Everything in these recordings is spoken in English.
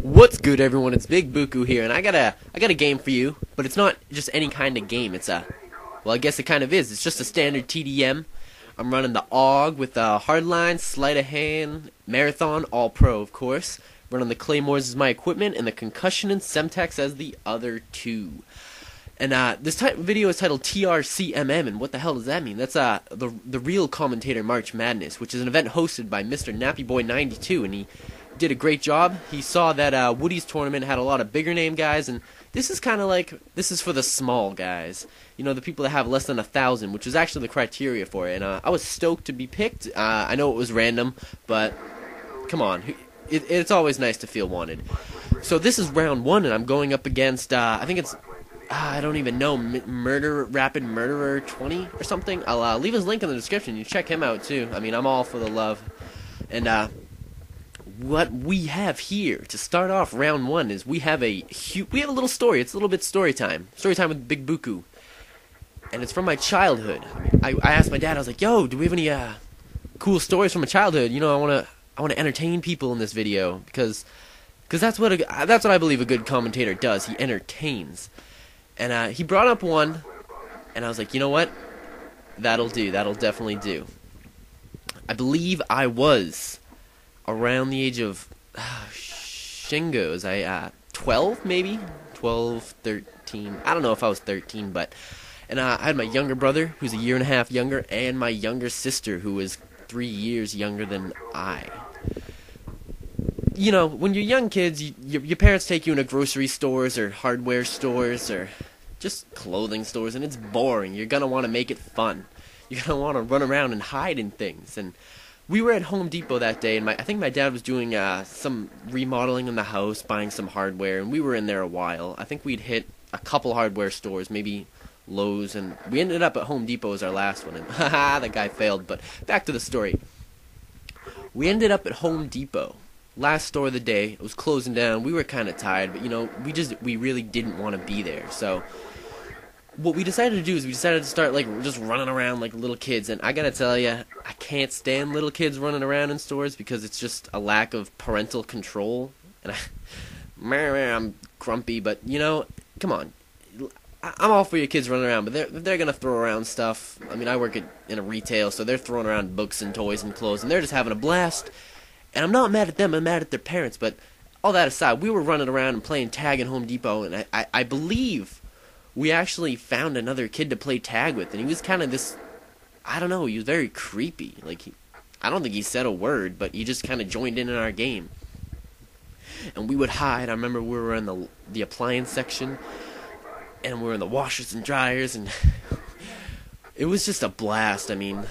What's good, everyone? It's BigBookoo here, and I got a game for you, but it's not just any kind of game. It's well, I guess it kind of is. It's just a standard TDM. I'm running the AUG with hardline, sleight of hand, marathon, all pro, of course. Running the Claymores as my equipment, and the concussion and Semtex as the other two. And this video is titled TRCMM, and what the hell does that mean? That's the real Commentator March Madness, which is an event hosted by Mr. NappyBoy92, and he did a great job. He saw that Woody's tournament had a lot of bigger name guys, and this is kind of like, this is for the small guys. You know, the people that have less than 1,000, which is actually the criteria for it. And I was stoked to be picked. I know it was random, but come on. It's always nice to feel wanted. So this is round one, and I'm going up against, I think it's, I don't even know, Rapid Murderer 20 or something. I'll leave his link in the description. You check him out, too. I mean, I'm all for the love. And, what we have here to start off round one is we have a little story. It's a little bit story time with BigBookoo, and it's from my childhood. I asked my dad. I was like, "Yo, do we have any cool stories from my childhood? You know, I want to entertain people in this video because that's what I believe a good commentator does. He entertains." And he brought up one, and I was like, "You know what? That'll do. That'll definitely do." I believe I was around the age of Shingos, 12 maybe? 12, 13, I don't know if I was 13, but, and I had my younger brother, who's a year and a half younger, and my younger sister, who was 3 years younger than I. You know, when you're young kids, your parents take you into grocery stores, or hardware stores, or just clothing stores, and it's boring. You're gonna want to make it fun. You're gonna want to run around and hide in things, and we were at Home Depot that day, and I think my dad was doing some remodeling in the house, buying some hardware, and we were in there a while. I think we'd hit a couple hardware stores, maybe Lowe's, and we ended up at Home Depot as our last one, and haha, that guy failed. But back to the story. We ended up at Home Depot. Last store of the day. It was closing down. We were kind of tired, but, you know, we really didn't want to be there, so what we decided to do is we decided to start, like, just running around like little kids. And I gotta tell you, I can't stand little kids running around in stores because it's just a lack of parental control. And I'm grumpy, but, you know, come on. I'm all for your kids running around, but they're gonna throw around stuff. I mean, I work in a retail, so they're throwing around books and toys and clothes, and they're just having a blast. And I'm not mad at them, I'm mad at their parents. But all that aside, we were running around and playing tag in Home Depot, and I believe we actually found another kid to play tag with, and he was kind of this, I don't know, he was very creepy. Like, I don't think he said a word, but he just kind of joined in our game. And we would hide. I remember we were in the appliance section, and we were in the washers and dryers, and it was just a blast. I mean,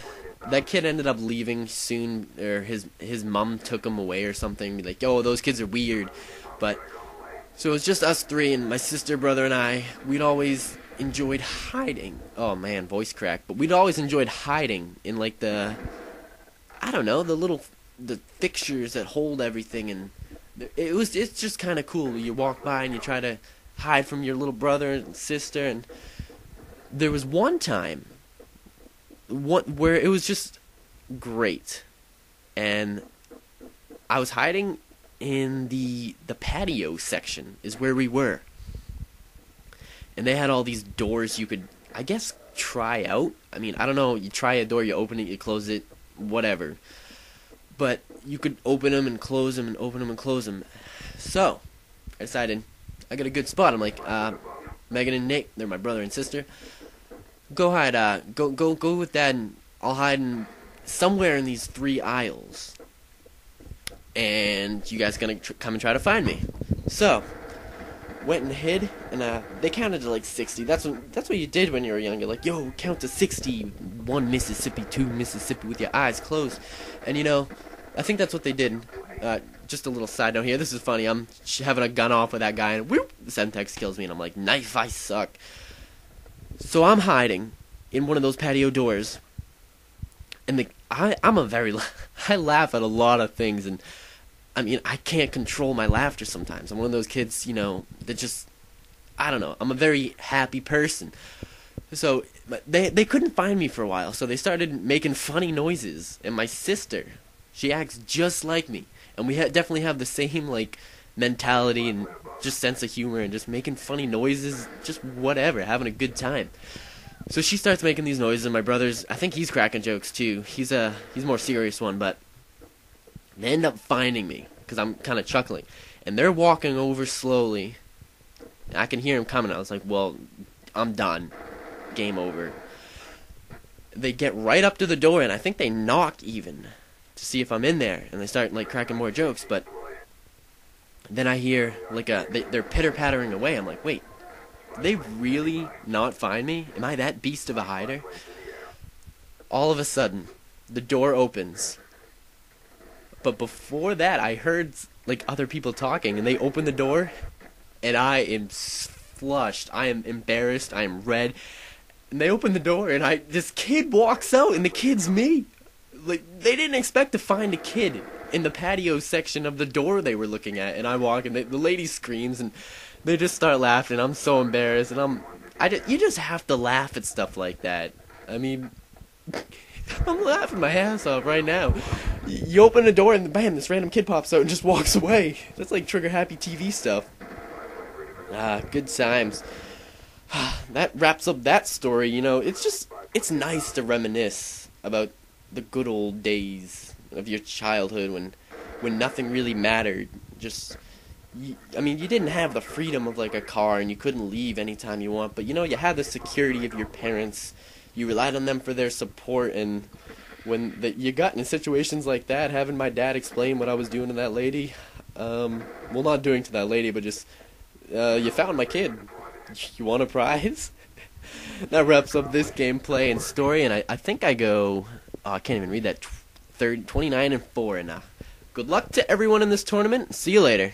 that kid ended up leaving soon, or his mom took him away or something, be like, "Yo, those kids are weird." But so it was just us three, and my sister, brother, and I. We'd always enjoyed hiding. Oh man, voice crack. But we'd always enjoyed hiding in, like, I don't know, the fixtures that hold everything, and it's just kind of cool. You walk by and you try to hide from your little brother and sister. And there was one time where it was just great, and I was hiding in the patio section is where we were, and they had all these doors you could, I guess, try out. I mean, I don't know, you try a door, you open it, you close it, whatever, but you could open them and close them and open them and close them. So I decided I got a good spot. I'm like, Megan and Nick, they're my brother and sister, go hide, go with Dad, and I'll hide in somewhere in these 3 aisles, and you guys gonna come and try to find me. So went and hid, and they counted to like 60. That's what you did when you were young. You're like, "Yo, count to 60, 1 Mississippi, 2 Mississippi," with your eyes closed. And, you know, I think that's what they did. Just a little side note here. This is funny. I'm having a gun off with that guy, and whoop, the Semtex kills me, and I'm like, "Knife, I suck." So I'm hiding in one of those patio doors, and I laugh at a lot of things, and I mean, I can't control my laughter sometimes. I'm one of those kids, you know, that just, I don't know, I'm a very happy person. So they couldn't find me for a while, so they started making funny noises. And my sister, she acts just like me, and we definitely have the same, like, mentality and just sense of humor and just making funny noises, just whatever, having a good time. So she starts making these noises, and my brother's, I think he's cracking jokes too. He's a more serious one, but they end up finding me because I'm kind of chuckling, and they're walking over slowly. I can hear him coming. I was like, well, I'm done. Game over. They get right up to the door, and I think they knock even to see if I'm in there, and they start like cracking more jokes. But then I hear like they're pitter-pattering away. I'm like, wait, did they really not find me? Am I that beast of a hider? All of a sudden, the door opens. But before that, I heard like other people talking, and they open the door, and I am flushed. I am embarrassed. I am red. And they open the door, and this kid walks out, and the kid's me. Like, they didn't expect to find a kid in the patio section of the door they were looking at. And I walk, and the lady screams, and they just start laughing. I'm so embarrassed, and you just have to laugh at stuff like that. I mean, I'm laughing my ass off right now. You open the door, and bam, this random kid pops out and just walks away. That's like trigger-happy TV stuff. Good times. That wraps up that story. You know, it's nice to reminisce about the good old days of your childhood when nothing really mattered. I mean, you didn't have the freedom of like a car, and you couldn't leave anytime you want, but you know, you had the security of your parents. You relied on them for their support, and when you got in situations like that, having my dad explain what I was doing to that lady, well, not doing to that lady, but just, you found my kid. You want a prize? That wraps up this gameplay and story, and I think I go, I can't even read that, 29-4, and good luck to everyone in this tournament. See you later.